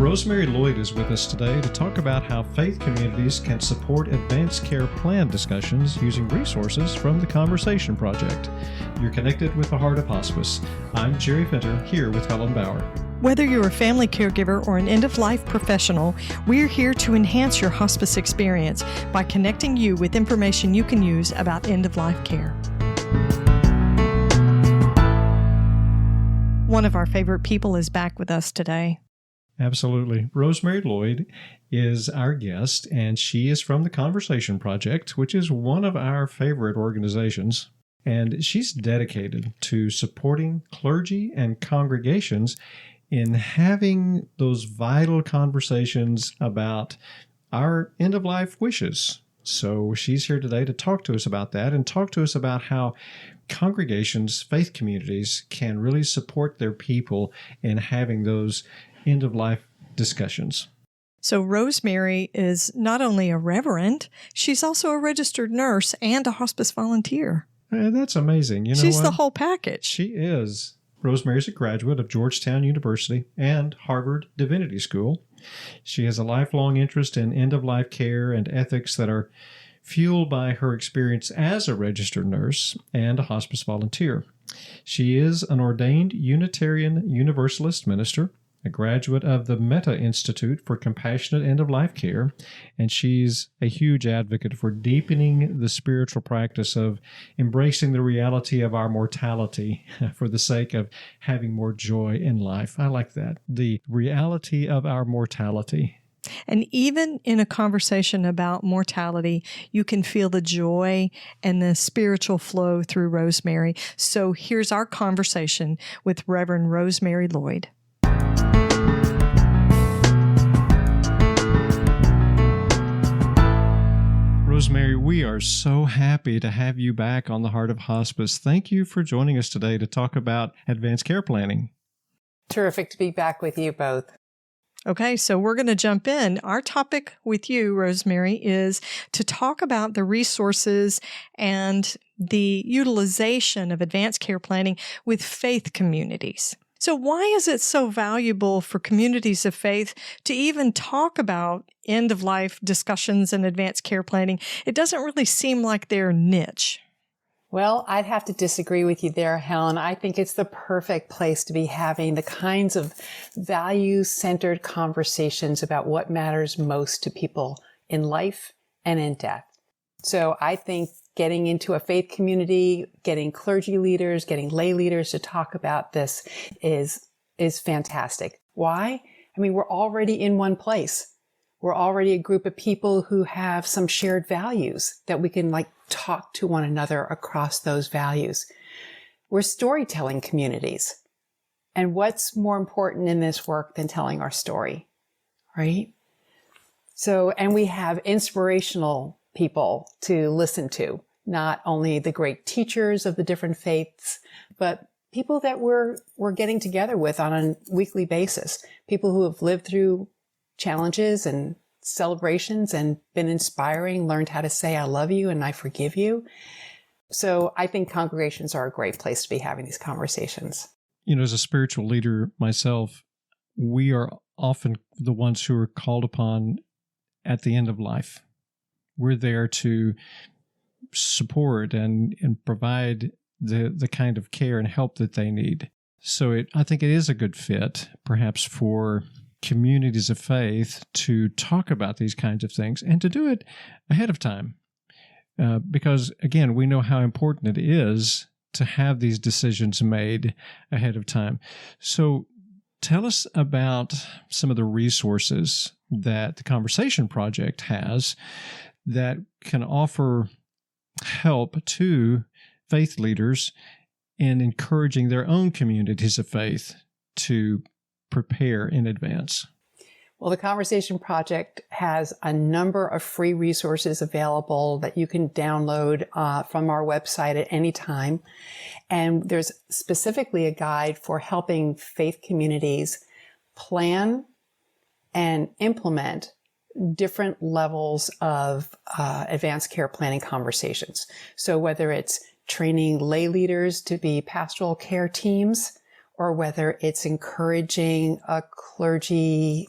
Rosemary Lloyd is with us today to talk about how faith communities can support advanced care plan discussions using resources from the Conversation Project. You're connected with the Heart of Hospice. I'm Jerry Finter, here with Helen Bauer. Whether you're a family caregiver or an end-of-life professional, we're here to enhance your hospice experience by connecting you with information you can use about end-of-life care. One of our favorite people is back with us today. Absolutely. Rosemary Lloyd is our guest, and she is from the Conversation Project, which is one of our favorite organizations. And she's dedicated to supporting clergy and congregations in having those vital conversations about our end-of-life wishes. So she's here today to talk to us about that and talk to us about how congregations, faith communities, can really support their people in having those end-of-life discussions. So Rosemary is not only a reverend, she's also a registered nurse and a hospice volunteer. That's amazing. You know, she's the whole package. She is. Rosemary's a graduate of Georgetown University and Harvard Divinity School. She has a lifelong interest in end-of-life care and ethics that are fueled by her experience as a registered nurse and a hospice volunteer. She is an ordained Unitarian Universalist minister, a graduate of the Metta Institute for Compassionate End-of-Life Care, and she's a huge advocate for deepening the spiritual practice of embracing the reality of our mortality for the sake of having more joy in life. I like that. The reality of our mortality. And even in a conversation about mortality, you can feel the joy and the spiritual flow through Rosemary. So here's our conversation with Reverend Rosemary Lloyd. Rosemary, we are so happy to have you back on the Heart of Hospice. Thank you for joining us today to talk about advanced care planning. Terrific to be back with you both. Okay, so we're going to jump in. Our topic with you, Rosemary, is to talk about the resources and the utilization of advanced care planning with faith communities. So why is it so valuable for communities of faith to even talk about end-of-life discussions and advanced care planning? It doesn't really seem like their niche. Well, I'd have to disagree with you there, Helen. I think it's the perfect place to be having the kinds of value-centered conversations about what matters most to people in life and in death. So I think getting into a faith community, getting clergy leaders, getting lay leaders to talk about this is fantastic. Why? I mean, we're already in one place. We're already a group of people who have some shared values that we can talk to one another across those values. We're storytelling communities. And what's more important in this work than telling our story, right? So, and we have inspirational people to listen to, not only the great teachers of the different faiths, but people that we're getting together with on a weekly basis, people who have lived through challenges and celebrations and been inspiring, learned how to say, I love you and I forgive you. So I think congregations are a great place to be having these conversations. You know, as a spiritual leader myself, we are often the ones who are called upon at the end of life. We're there to support and provide the kind of care and help that they need. So I think it is a good fit, perhaps, for communities of faith to talk about these kinds of things and to do it ahead of time. Because, again, we know how important it is to have these decisions made ahead of time. So tell us about some of the resources that the Conversation Project has that can offer help to faith leaders in encouraging their own communities of faith to prepare in advance. Well, the Conversation Project has a number of free resources available that you can download from our website at any time. And there's specifically a guide for helping faith communities plan and implement different levels of advanced care planning conversations. So whether it's training lay leaders to be pastoral care teams, or whether it's encouraging a clergy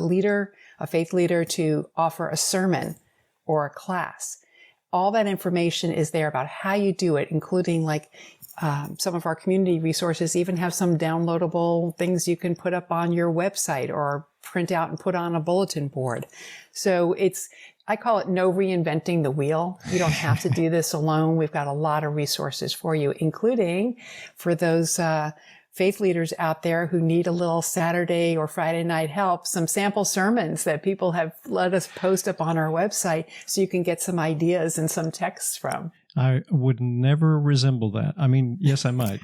leader, a faith leader, to offer a sermon or a class. All that information is there about how you do it, including some of our community resources even have some downloadable things you can put up on your website or print out and put on a bulletin board. So I call it no reinventing the wheel. You don't have to do this alone. We've got a lot of resources for you, including for those faith leaders out there who need a little Saturday or Friday night help, some sample sermons that people have let us post up on our website so you can get some ideas and some texts from. I would never resemble that. I mean, yes, I might.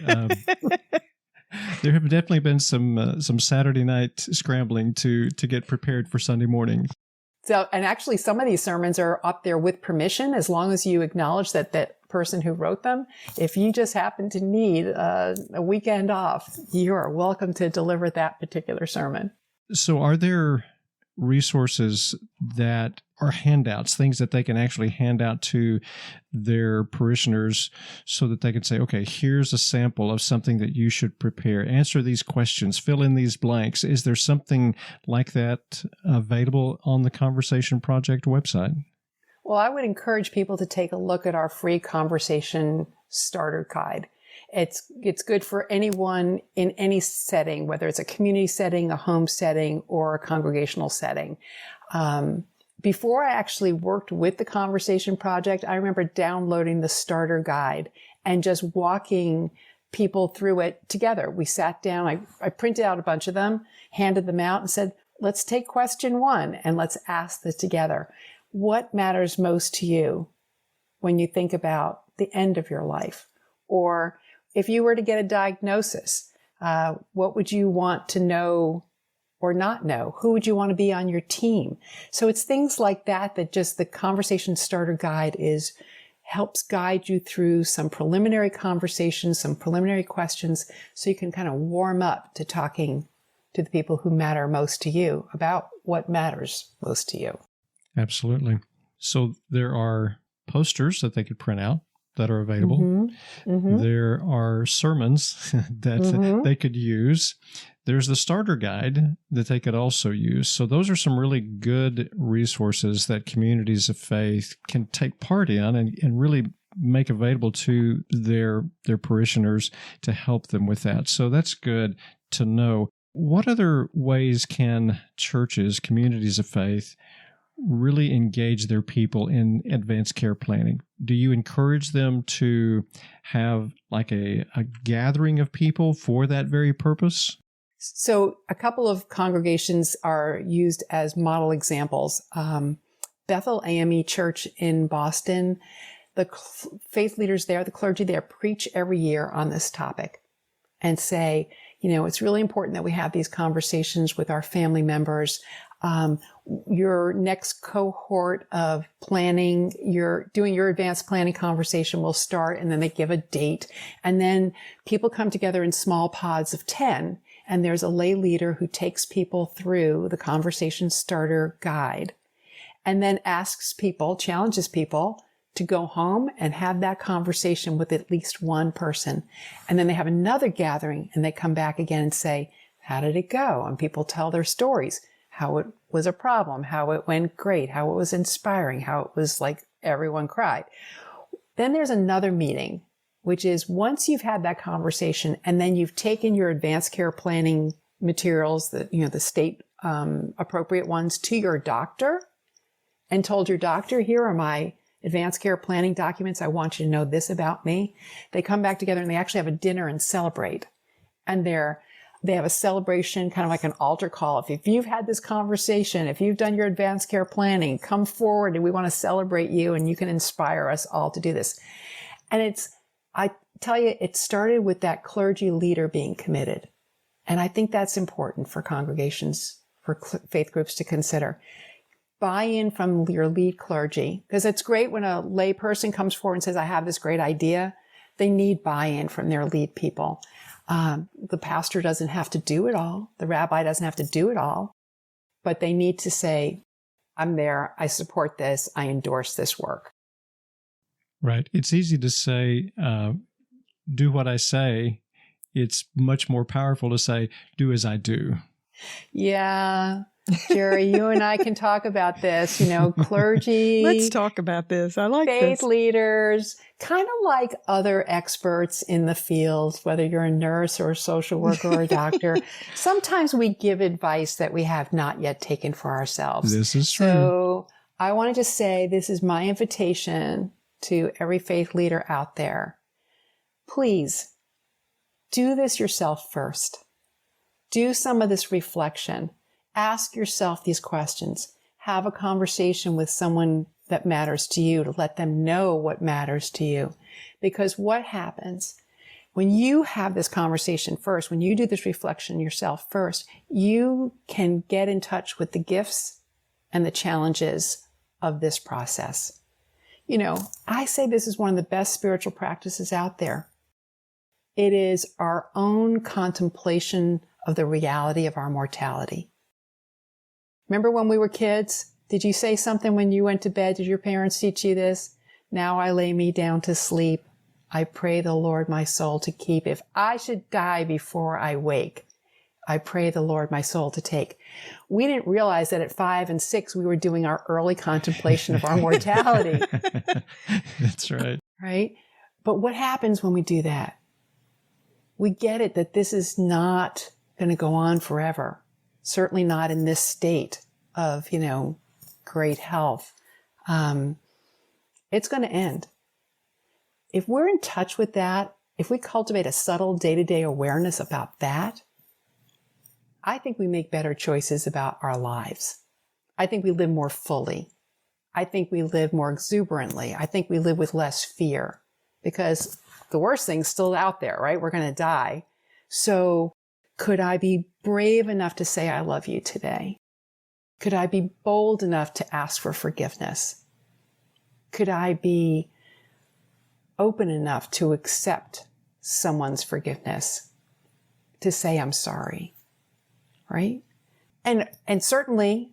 There have definitely been some Saturday night scrambling to get prepared for Sunday morning. So, and actually some of these sermons are up there with permission, as long as you acknowledge that person who wrote them. If you just happen to need a weekend off, you are welcome to deliver that particular sermon. So are there resources that are handouts, things that they can actually hand out to their parishioners so that they can say, okay, here's a sample of something that you should prepare. Answer these questions, fill in these blanks. Is there something like that available on the Conversation Project website? Well, I would encourage people to take a look at our free Conversation Starter Guide. It's good for anyone in any setting, whether it's a community setting, a home setting, or a congregational setting. Before I actually worked with the Conversation Project, I remember downloading the starter guide and just walking people through it together. We sat down, I printed out a bunch of them, handed them out and said, let's take question 1 and let's ask this together. What matters most to you when you think about the end of your life? Or if you were to get a diagnosis, what would you want to know or not know? Who would you want to be on your team? So it's things like that just the Conversation Starter Guide helps guide you through some preliminary conversations, some preliminary questions, so you can kind of warm up to talking to the people who matter most to you about what matters most to you. Absolutely. So there are posters that they could print out that are available. Mm-hmm. Mm-hmm. There are sermons that they could use. There's the starter guide that they could also use. So those are some really good resources that communities of faith can take part in and really make available to their parishioners to help them with that. So that's good to know. What other ways can churches, communities of faith, really engage their people in advanced care planning? Do you encourage them to have like a gathering of people for that very purpose? So a couple of congregations are used as model examples. Bethel AME Church in Boston, the faith leaders there, the clergy there, preach every year on this topic and say, it's really important that we have these conversations with our family members. Your next cohort of planning, you're doing your advanced planning conversation will start, and then they give a date. And then people come together in small pods of 10, and there's a lay leader who takes people through the Conversation Starter Guide and then challenges people to go home and have that conversation with at least one person. And then they have another gathering and they come back again and say, how did it go? And people tell their stories, how it was a problem, how it went great, how it was inspiring, how it was like everyone cried. Then there's another meeting, which is once you've had that conversation and then you've taken your advanced care planning materials, the state appropriate ones, to your doctor and told your doctor, here are my advanced care planning documents. I want you to know this about me. They come back together and they actually have a dinner and celebrate. And they have a celebration, kind of like an altar call. If you've had this conversation, if you've done your advanced care planning, come forward and we want to celebrate you and you can inspire us all to do this. And I tell you, it started with that clergy leader being committed. And I think that's important for congregations, for faith groups to consider. Buy-in from your lead clergy, because it's great when a lay person comes forward and says, I have this great idea. They need buy-in from their lead people. The pastor doesn't have to do it all. The rabbi doesn't have to do it all, but they need to say, I'm there. I support this. I endorse this work. Right. It's easy to say, do what I say, it's much more powerful to say, do as I do. Yeah. Jerry, you and I can talk about this, clergy. Let's talk about this. I like faith this. leaders, kind of like other experts in the field, whether you're a nurse or a social worker or a doctor. Sometimes we give advice that we have not yet taken for ourselves. This is true. So I want to just say this is my invitation to every faith leader out there. Please do this yourself first. Do some of this reflection. Ask yourself these questions. Have a conversation with someone that matters to you to let them know what matters to you. Because what happens when you have this conversation first, when you do this reflection yourself first, you can get in touch with the gifts and the challenges of this process. I say this is one of the best spiritual practices out there. It is our own contemplation of the reality of our mortality. Remember when we were kids? Did you say something when you went to bed? Did your parents teach you this? Now I lay me down to sleep. I pray the Lord my soul to keep. If I should die before I wake, I pray the Lord my soul to take. We didn't realize that at 5 and 6, we were doing our early contemplation of our mortality. That's right. Right? But what happens when we do that? We get it that this is not going to go on forever. Certainly not in this state of, great health. It's going to end. If we're in touch with that, if we cultivate a subtle day-to-day awareness about that, I think we make better choices about our lives. I think we live more fully. I think we live more exuberantly. I think we live with less fear because the worst thing's still out there, right? We're going to die. So could I be brave enough to say, I love you today? Could I be bold enough to ask for forgiveness? Could I be open enough to accept someone's forgiveness, to say, I'm sorry, right? And certainly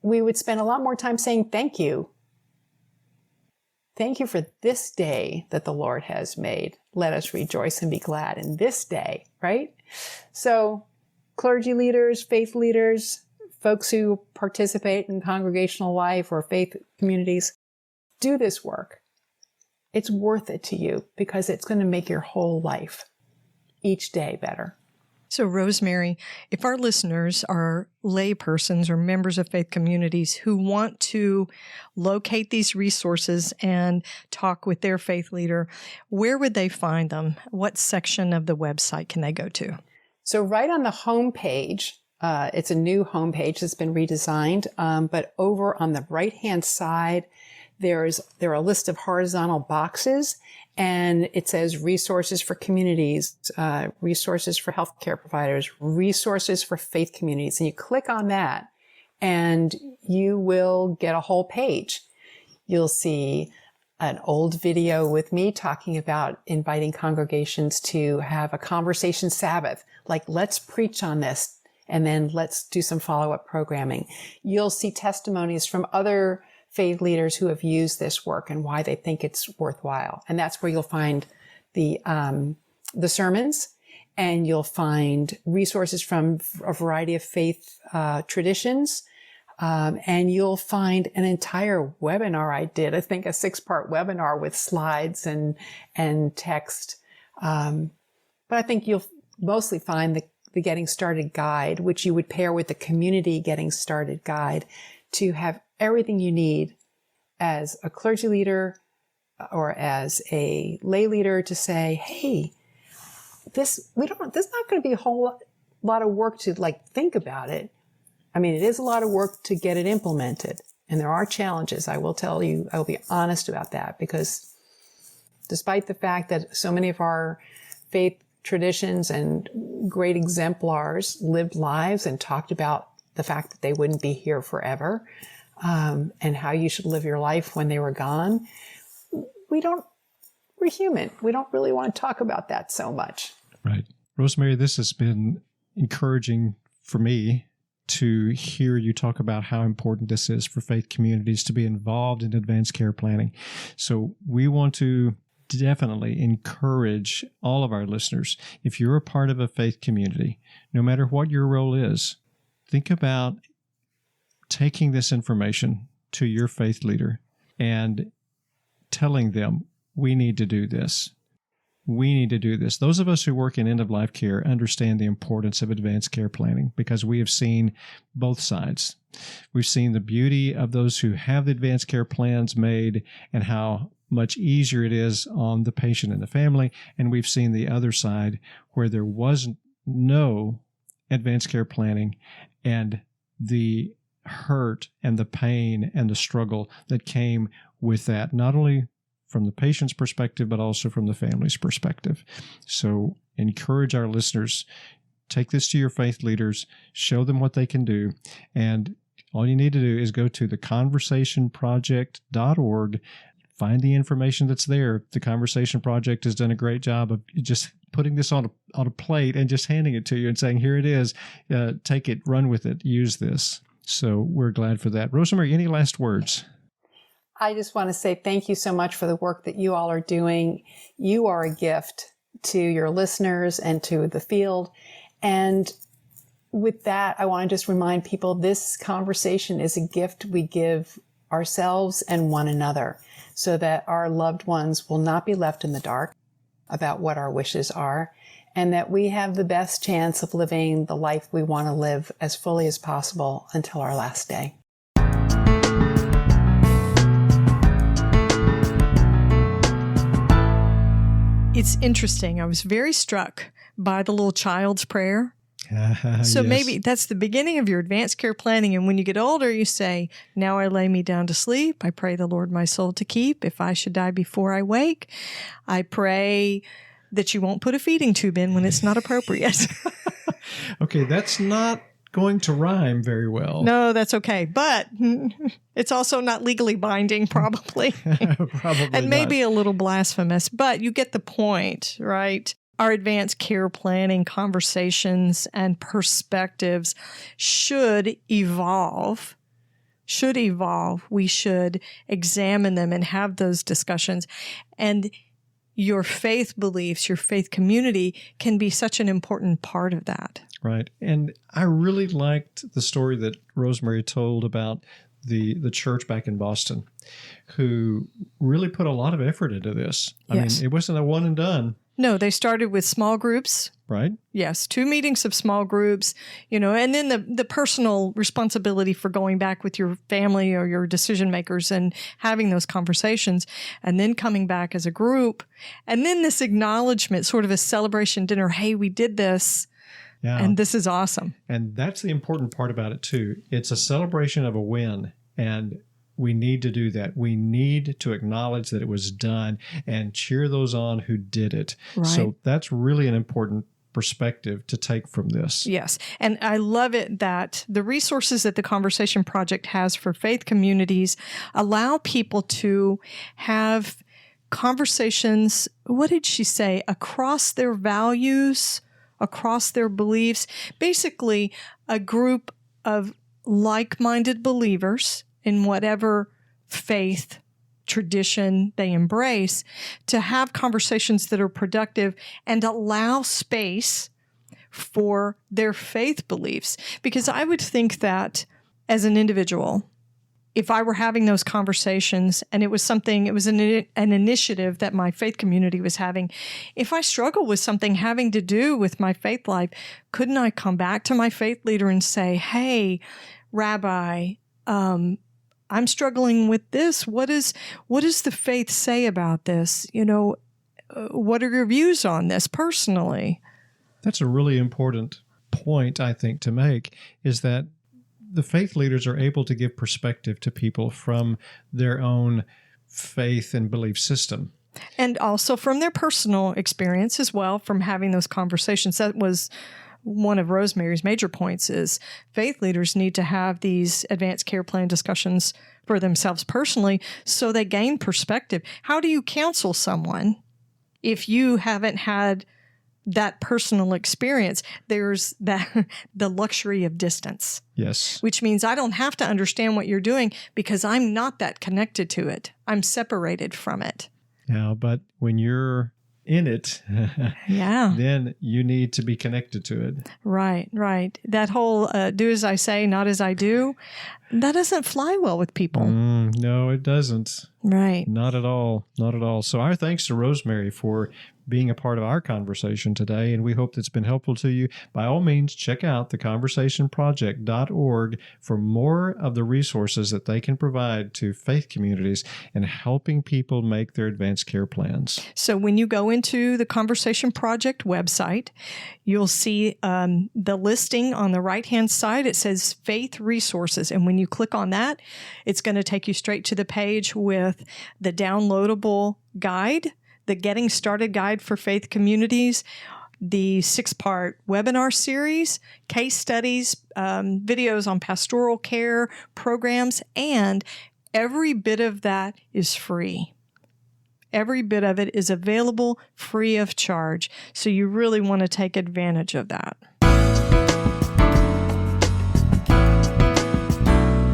we would spend a lot more time saying, thank you. Thank you for this day that the Lord has made. Let us rejoice and be glad in this day, right? So clergy leaders, faith leaders, folks who participate in congregational life or faith communities, do this work. It's worth it to you because it's going to make your whole life each day better. So, Rosemary, if our listeners are lay persons or members of faith communities who want to locate these resources and talk with their faith leader, where would they find them? What section of the website can they go to? So right on the homepage, it's a new homepage that's been redesigned, but over on the right-hand side, there are a list of horizontal boxes, and it says resources for communities, resources for healthcare providers, resources for faith communities. And you click on that and you will get a whole page. You'll see an old video with me talking about inviting congregations to have a Conversation Sabbath, like let's preach on this and then let's do some follow-up programming. You'll see testimonies from other faith leaders who have used this work and why they think it's worthwhile. And that's where you'll find the sermons, and you'll find resources from a variety of faith traditions. And you'll find an entire webinar I did, I think a 6-part webinar with slides and text. But I think you'll mostly find the Getting Started Guide, which you would pair with the Community Getting Started Guide to have everything you need as a clergy leader or as a lay leader to say, hey, there's not going to be a whole lot of work to think about it. I mean, it is a lot of work to get it implemented, and there are challenges. I will tell you, I will be honest about that, because despite the fact that so many of our faith traditions and great exemplars lived lives and talked about the fact that they wouldn't be here forever, and how you should live your life when they were gone, we're human. We don't really want to talk about that so much. Right. Rosemary, this has been encouraging for me to hear you talk about how important this is for faith communities to be involved in advanced care planning. So we want to definitely encourage all of our listeners, if you're a part of a faith community, no matter what your role is, think about taking this information to your faith leader and telling them, we need to do this. We need to do this. Those of us who work in end-of-life care understand the importance of advanced care planning because we have seen both sides. We've seen the beauty of those who have the advanced care plans made and how much easier it is on the patient and the family. And we've seen the other side where there was no advanced care planning and the hurt and the pain and the struggle that came with that, not only from the patient's perspective, but also from the family's perspective. So encourage our listeners, take this to your faith leaders, show them what they can do. And all you need to do is go to theconversationproject.org, find the information that's there. The Conversation Project has done a great job of just putting this on a plate and just handing it to you and saying, here it is, take it, run with it, use this. So we're glad for that. Rosemary, any last words? I just want to say thank you so much for the work that you all are doing. You are a gift to your listeners and to the field. And with that, I want to just remind people this conversation is a gift we give ourselves and one another so that our loved ones will not be left in the dark about what our wishes are, and that we have the best chance of living the life we want to live as fully as possible until our last day. It's interesting. I was very struck by the little child's prayer. So Yes. maybe that's the beginning of your advanced care planning. And when you get older, you say, now I lay me down to sleep. I pray the Lord my soul to keep. If I should die before I wake, I pray that you won't put a feeding tube in when it's not appropriate. Okay, that's not going to rhyme very well. No, that's okay. But it's also not legally binding, probably. Probably And maybe not. a little blasphemous, but you get the point, right? Our advanced care planning conversations and perspectives should evolve. We should examine them and have those discussions. And your faith beliefs, your faith community can be such an important part of that. Right. And I really liked the story that Rosemary told about the church back in Boston, who really put a lot of effort into this. Yes. I mean, it wasn't a one and done. No, they started with small groups. Right? Yes, 2 meetings of small groups, and then the personal responsibility for going back with your family or your decision makers and having those conversations, and then coming back as a group, and then this acknowledgement, sort of a celebration dinner. Hey, we did this, and this is awesome. And that's the important part about it, too. It's a celebration of a win, and we need to do that. We need to acknowledge that it was done and cheer those on who did it. Right. So that's really an important perspective to take from this. Yes. And I love it that the resources that the Conversation Project has for faith communities allow people to have conversations, what did she say, across their values, across their beliefs, basically a group of like-minded believers in whatever faith tradition they embrace, to have conversations that are productive and allow space for their faith beliefs. Because I would think that as an individual, if I were having those conversations and it was an initiative that my faith community was having, if I struggle with something having to do with my faith life, couldn't I come back to my faith leader and say, hey, Rabbi, I'm struggling with this. What does the faith say about this? What are your views on this personally? That's a really important point, I think, to make, is that the faith leaders are able to give perspective to people from their own faith and belief system. And also from their personal experience as well, from having those conversations. That was one of Rosemary's major points, is faith leaders need to have these advanced care plan discussions for themselves personally so they gain perspective. How do you counsel someone if you haven't had that personal experience? There's the luxury of distance. Yes. Which means I don't have to understand what you're doing because I'm not that connected to it. I'm separated from it. Yeah, but when you're in it, Yeah. then you need to be connected to it. Right, right. That whole do as I say, not as I do, that doesn't fly well with people. No, it doesn't. Right. Not at all. Not at all. So our thanks to Rosemary for being a part of our conversation today, and we hope it's been helpful to you. By all means, check out theconversationproject.org for more of the resources that they can provide to faith communities and helping people make their advanced care plans. So when you go into the Conversation Project website, you'll see the listing on the right-hand side. It says Faith Resources. And when you click on that, it's going to take you straight to the page with the downloadable guide, the Getting Started Guide for Faith Communities, the 6-part webinar series, case studies, videos on pastoral care programs, and every bit of that is free. Every bit of it is available free of charge. So you really want to take advantage of that.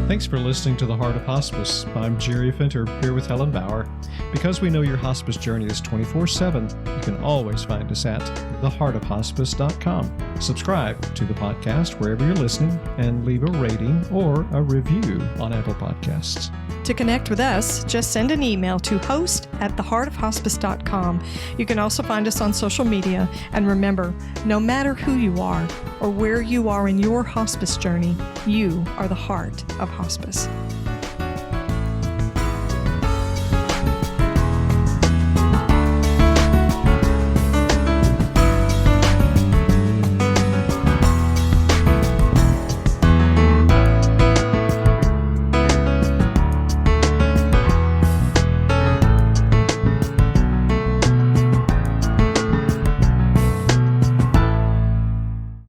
Thanks for listening to The Heart of Hospice. I'm Jerry Finter, here with Helen Bauer. Because we know your hospice journey is 24/7, you can always find us at theheartofhospice.com. Subscribe to the podcast wherever you're listening and leave a rating or a review on Apple Podcasts. To connect with us, just send an email to host@theheartofhospice.com. You can also find us on social media. And remember, no matter who you are or where you are in your hospice journey, you are the heart of hospice.